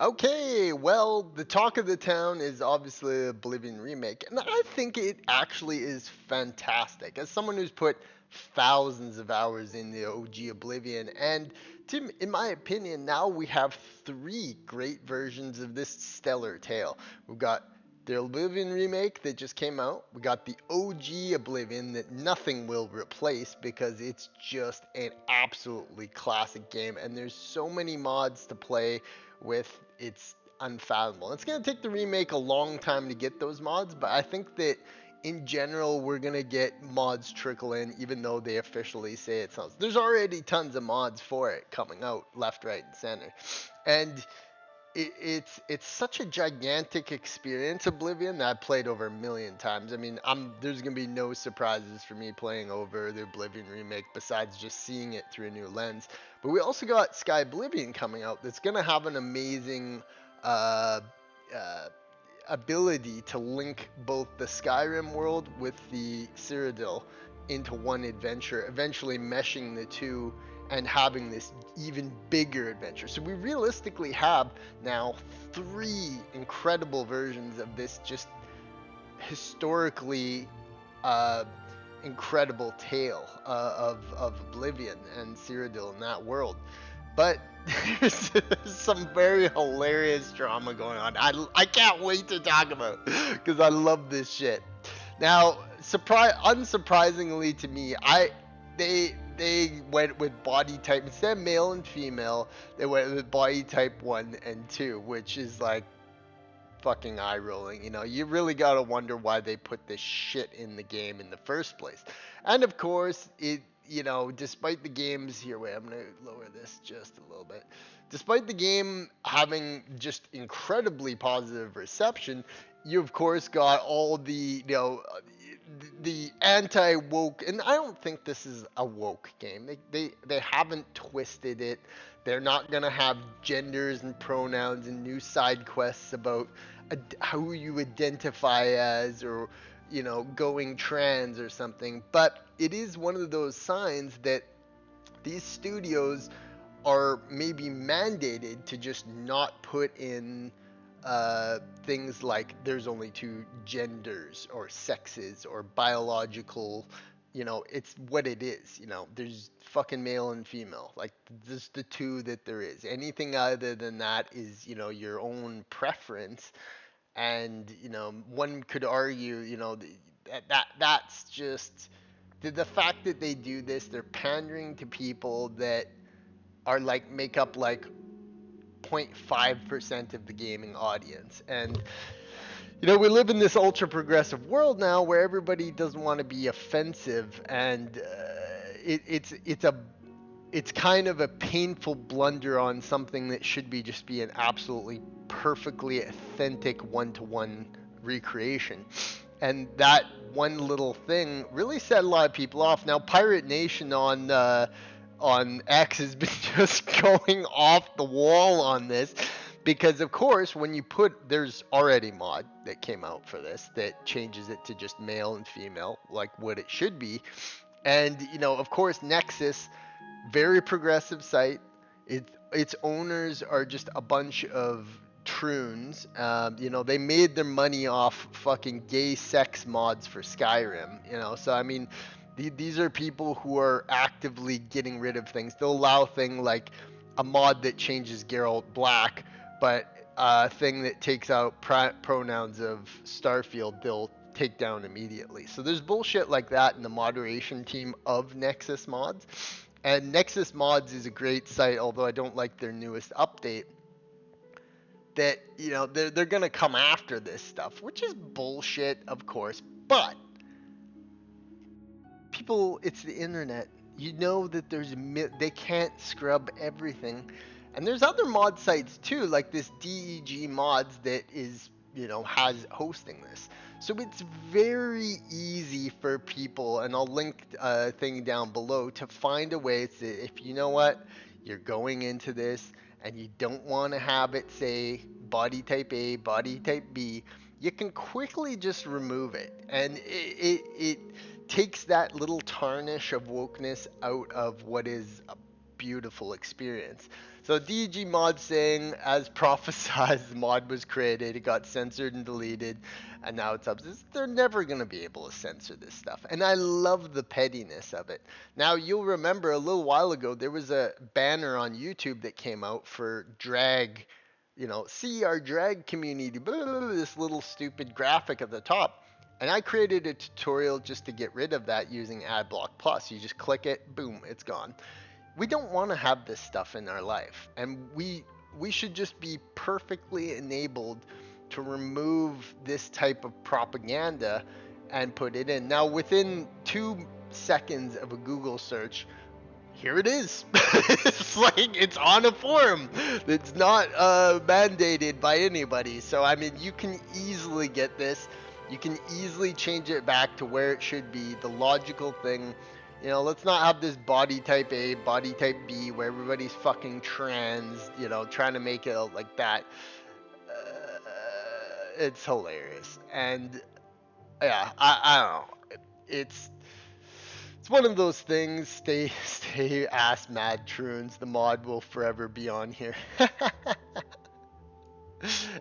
Okay, well, the talk of the town is obviously Oblivion Remake, and I think it actually is fantastic. As someone who's put thousands of hours in the OG Oblivion, and in my opinion, now we have three great versions of this stellar tale. We've got the Oblivion Remake that just came out, we got the OG Oblivion that nothing will replace because it's just an absolutely classic game, and there's so many mods to play with. It's unfathomable. It's going to take the remake a long time to get those mods, but I think that in general we're going to get mods trickle in, even though they officially say it's not. There's already tons of mods for it coming out left, right, and center. And it's such a gigantic experience, Oblivion, that I've played over a million times. I mean, there's gonna be no surprises for me playing over the Oblivion remake besides just seeing it through a new lens. But we also got Sky Oblivion coming out that's gonna have an amazing uh, uh, ability to link both the Skyrim world with the Cyrodiil into one adventure, eventually meshing the two and having this even bigger adventure. So we realistically have now three incredible versions of this just historically uh, incredible tale of Oblivion and Cyrodiil in that world. But there's some very hilarious drama going on. I can't wait to talk about because I love this shit. Now, unsurprisingly to me, they went with body type instead of male and female. They went with body type 1 and 2, which is like fucking eye rolling. You really gotta wonder why they put this shit in the game in the first place. And of course, despite the games here, wait, I'm gonna lower this just a little bit. Despite the game having just incredibly positive reception, you of course got all the anti woke, and I don't think this is a woke game. They haven't twisted it. They're not gonna have genders and pronouns and new side quests about who you identify as, or going trans or something. But it is one of those signs that these studios are maybe mandated to just not put in things like there's only two genders or sexes or biological. It's what it is. There's fucking male and female. Like, there's the two that there is. Anything other than that is, your own preference. And one could argue, that's just the fact that they do this. They're pandering to people that are like make up like 0.5% of the gaming audience. And we live in this ultra progressive world now where everybody doesn't want to be offensive, and it's kind of a painful blunder on something that should just be an absolutely perfectly authentic one-to-one recreation. And that one little thing really set a lot of people off. Now, Pirate Nation on X has been just going off the wall on this, because of course there's already mod that came out for this that changes it to just male and female, like what it should be. And of course, Nexus, very progressive site. Its owners are just a bunch of troons. They made their money off fucking gay sex mods for Skyrim. So I mean, these are people who are actively getting rid of things. They'll allow thing like a mod that changes Geralt black, but a thing that takes out pronouns of Starfield, they'll take down immediately. So there's bullshit like that in the moderation team of Nexus Mods. And Nexus Mods is a great site, although I don't like their newest update. That, they're going to come after this stuff, which is bullshit, of course. But people, it's the internet. That they can't scrub everything. And there's other mod sites too, like this DEG Mods that is, has hosting this. So it's very easy for people, and I'll link a thing down below, to find a way to, if you're going into this and you don't want to have it say body type A, body type B, you can quickly just remove it. And it takes that little tarnish of wokeness out of what is a beautiful experience. So DG mod saying, as prophesized, the mod was created, it got censored and deleted, and now it's up. They're never gonna be able to censor this stuff, and I love the pettiness of it. Now you'll remember a little while ago there was a banner on YouTube that came out for drag. See our drag community, blah, blah, blah, this little stupid graphic at the top. And I created a tutorial just to get rid of that using AdBlock Plus. You just click it, boom, it's gone. We don't want to have this stuff in our life, and we should just be perfectly enabled to remove this type of propaganda and put it in. Now, within 2 seconds of a Google search, here it is. It's like it's on a forum. It's not mandated by anybody. So I mean, you can easily get this. You can easily change it back to where it should be. The logical thing. Let's not have this body type A, body type B, where everybody's fucking trans. Trying to make it like that. It's hilarious, and yeah, I don't know. It's one of those things. Stay ass mad troons. The mod will forever be on here.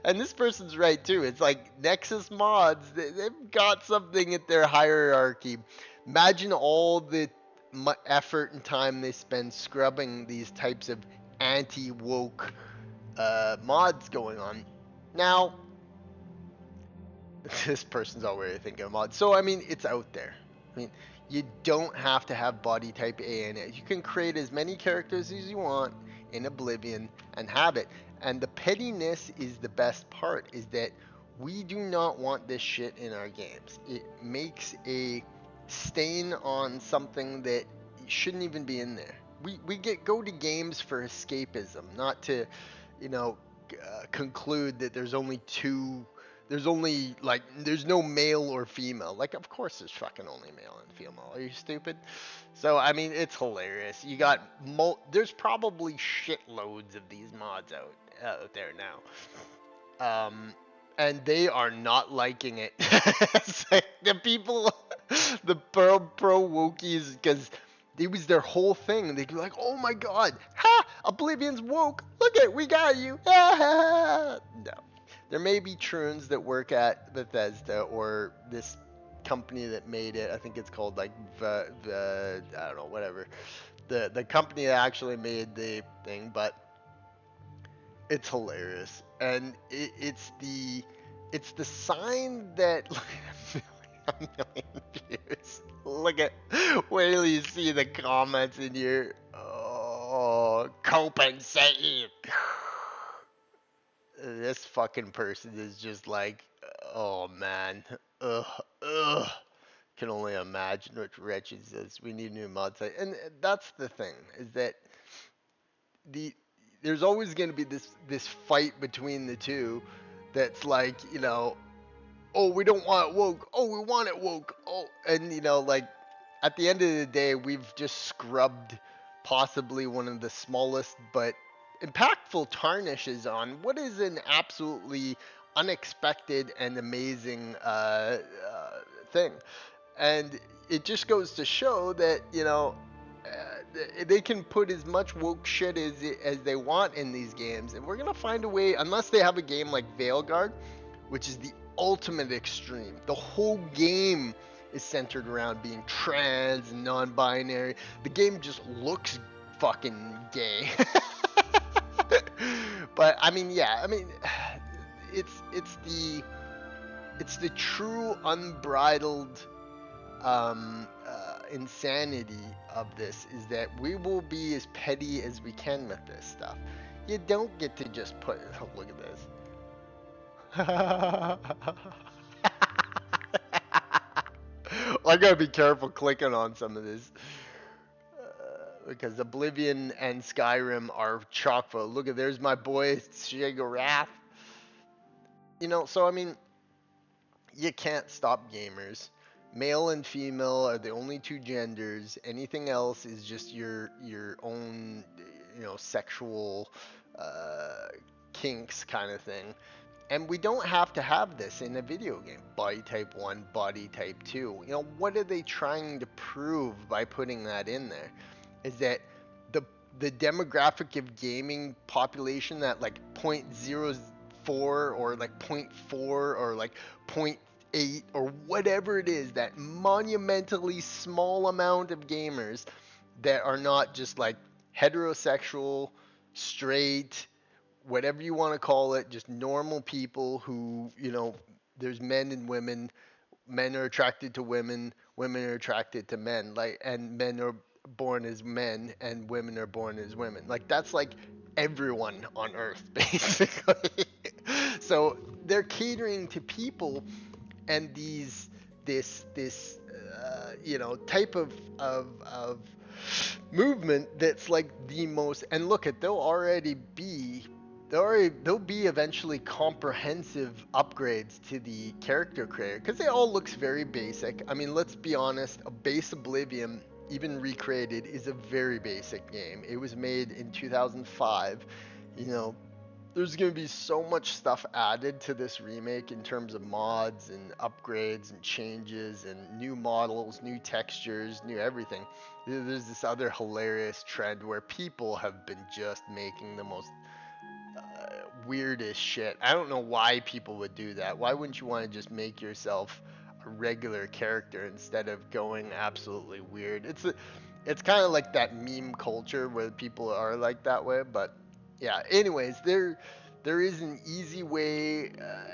And this person's right too. It's like Nexus mods. They've got something at their hierarchy. Imagine all the effort and time they spend scrubbing these types of anti-woke mods going on. Now, this person's already thinking of mods. So I mean, it's out there. I mean, you don't have to have body type A in it. You can create as many characters as you want in Oblivion and have it. And the pettiness is the best part, is that we do not want this shit in our games. It makes a stain on something that shouldn't even be in there. We go to games for escapism, not to, conclude that there's no male or female. Like, of course there's fucking only male and female. Are you stupid? So, I mean, it's hilarious. You got, there's probably shitloads of these mods out there now. And they are not liking it. It's like the people, the pro wokies, because it was their whole thing. They'd be like, oh my god, ha, Oblivion's woke. Look it, we got you. No. There may be troons that work at Bethesda or this company that made it. I think it's called like I don't know, whatever. The company that actually made the thing, but it's hilarious. And it's the sign that look at a million views. Wait till you see the comments in your compensate. This fucking person is just like, oh man, can only imagine what wretched says. We need new mod site, and that's the thing, is that there's always going to be this fight between the two. That's like, oh, we don't want it woke. Oh, we want it woke. Oh, and like at the end of the day, we've just scrubbed possibly one of the smallest but impactful tarnishes on what is an absolutely unexpected and amazing thing. And it just goes to show that, they can put as much woke shit as they want in these games, and we're gonna find a way, unless they have a game like Veilguard, which is the ultimate extreme. The whole game is centered around being trans and non-binary. The game just looks fucking gay. But I mean, yeah, I mean, it's the true unbridled insanity of this, is that we will be as petty as we can with this stuff. You don't get to just put, oh, look at this. I gotta be careful clicking on some of this. Because Oblivion and Skyrim are chock full. Look at, there's my boy Shigarath. So I mean, you can't stop gamers. Male and female are the only two genders. Anything else is just your own, sexual kinks kind of thing. And we don't have to have this in a video game. Body type 1, body type 2. What are they trying to prove by putting that in there? Is that the demographic of gaming population that like 0.04 or like point 0.4 or like point 0.8 or whatever it is, that monumentally small amount of gamers that are not just like heterosexual, straight, whatever you want to call it, just normal people who, there's men and women. Men are attracted to women, women are attracted to men, like, and men are born as men and women are born as women. Like that's like everyone on earth basically. So they're catering to people, and this type of movement that's like the most. And look at, there'll be eventually comprehensive upgrades to the character creator, because it all looks very basic. I mean, let's be honest, a base Oblivion, even recreated, is a very basic game. It was made in 2005. You know, there's going to be so much stuff added to this remake in terms of mods and upgrades and changes and new models, new textures, new everything. There's this other hilarious trend where people have been just making the most weirdest shit. I don't know why people would do that. Why wouldn't you want to just make yourself a regular character instead of going absolutely weird? It's kind of like that meme culture where people are like that way. But yeah, anyways, there is an easy way,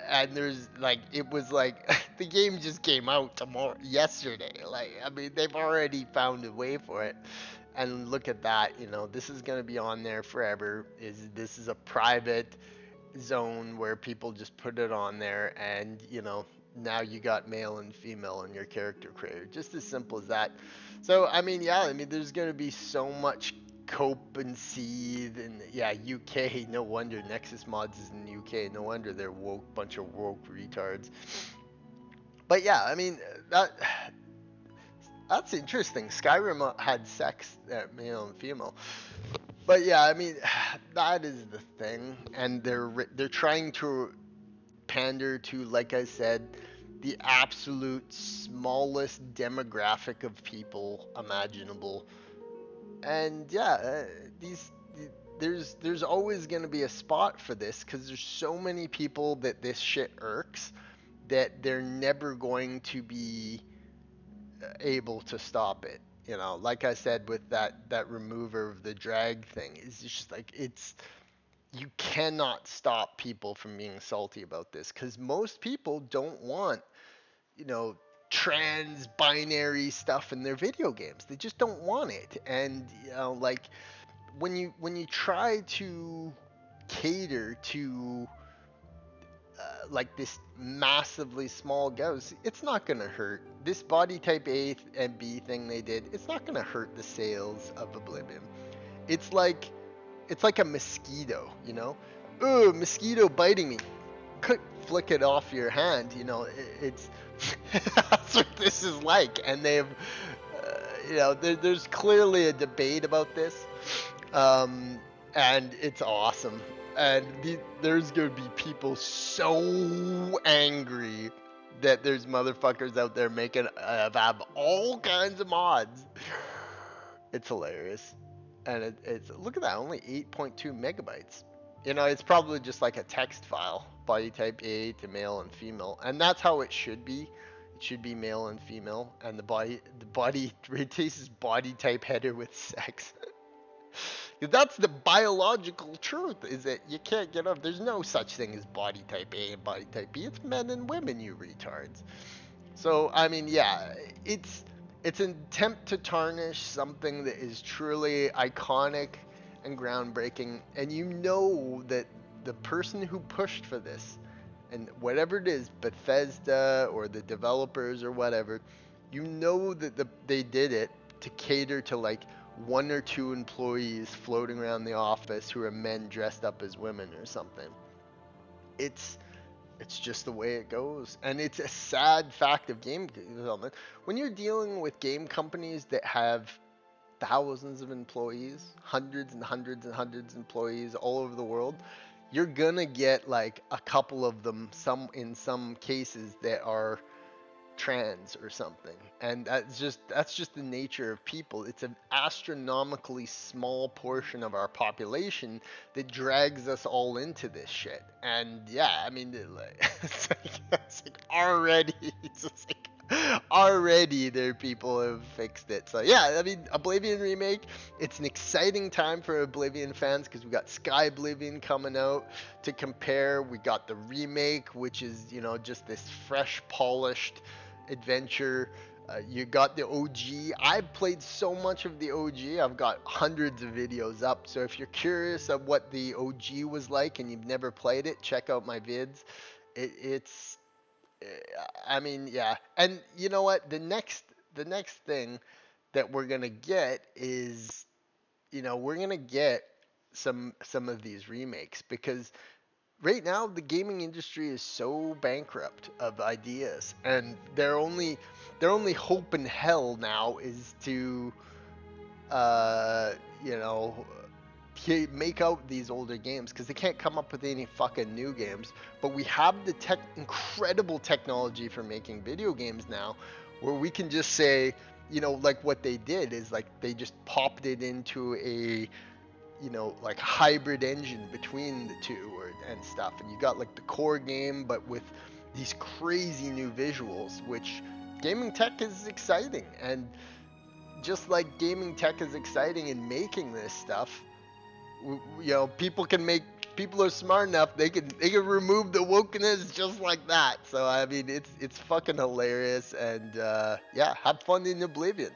and there's like, it was like the game just came out yesterday. Like, I mean, they've already found a way for it. And look at that, this is going to be on there forever. This is a private zone where people just put it on there, and now you got male and female in your character creator, just as simple as that. So I mean, yeah, I mean, there's going to be so much cope and seed. And yeah, UK, no wonder Nexus Mods is in the UK, no wonder they're bunch of woke retards. But yeah, I mean, that's interesting. Skyrim had sex, male and female. But yeah, I mean, that is the thing, and they're trying to pander to, like I said, the absolute smallest demographic of people imaginable. And yeah, there's always going to be a spot for this, because there's so many people that this shit irks that they're never going to be able to stop it. Like I said, with that remover of the drag thing, it's just like, you cannot stop people from being salty about this, because most people don't want, trans binary stuff in their video games. They just don't want it. And like, when you try to cater to like this massively small goes, it's not going to hurt. This body type A and B thing they did, it's not going to hurt the sales of Oblivion. It's like a mosquito, Ooh, mosquito biting me. Could flick it off your hand, it's that's what this is like. And they've there's clearly a debate about this, and it's awesome. And there's gonna be people so angry that there's motherfuckers out there making have all kinds of mods. It's hilarious. And it's look at that, only 8.2 megabytes. It's probably just like a text file, body type A to male and female, and that's how it should be. It should be male and female, and the body replaces body type header with sex. That's the biological truth, is that you can't get up. There's no such thing as body type A and body type B. It's men and women, you retards. So, I mean, yeah, it's an attempt to tarnish something that is truly iconic and groundbreaking. And that the person who pushed for this, and whatever it is, Bethesda or the developers or whatever, that they did it to cater to like one or two employees floating around the office who are men dressed up as women or something. It's just the way it goes. And it's a sad fact of game development. When you're dealing with game companies that have thousands of employees, hundreds and hundreds and hundreds of employees all over the world, you're gonna get like a couple of them, in some cases, that are trans or something, and that's just the nature of people. It's an astronomically small portion of our population that drags us all into this shit. And yeah, I mean, it's like already, it's just like already there are people who have fixed it. So yeah, I mean, Oblivion Remake, it's an exciting time for Oblivion fans because we got Sky Oblivion coming out to compare. We got the remake, which is, just this fresh, polished adventure. You got the OG. I've played so much of the OG. I've got hundreds of videos up. So if you're curious of what the OG was like and you've never played it, check out my vids. It's, I mean, yeah. And you know what? The next thing that we're gonna get is, we're gonna get some of these remakes because right now the gaming industry is so bankrupt of ideas, and their only hope in hell now is to uh you know make out these older games because they can't come up with any fucking new games. But we have the incredible technology for making video games now, where we can just say, like what they did is like they just popped it into a like hybrid engine between the two and stuff, and you got like the core game but with these crazy new visuals, which gaming tech is exciting. And just like gaming tech is exciting in making this stuff, people are smart enough, they can remove the wokeness just like that. So I mean, it's fucking hilarious. And yeah, have fun in Oblivion.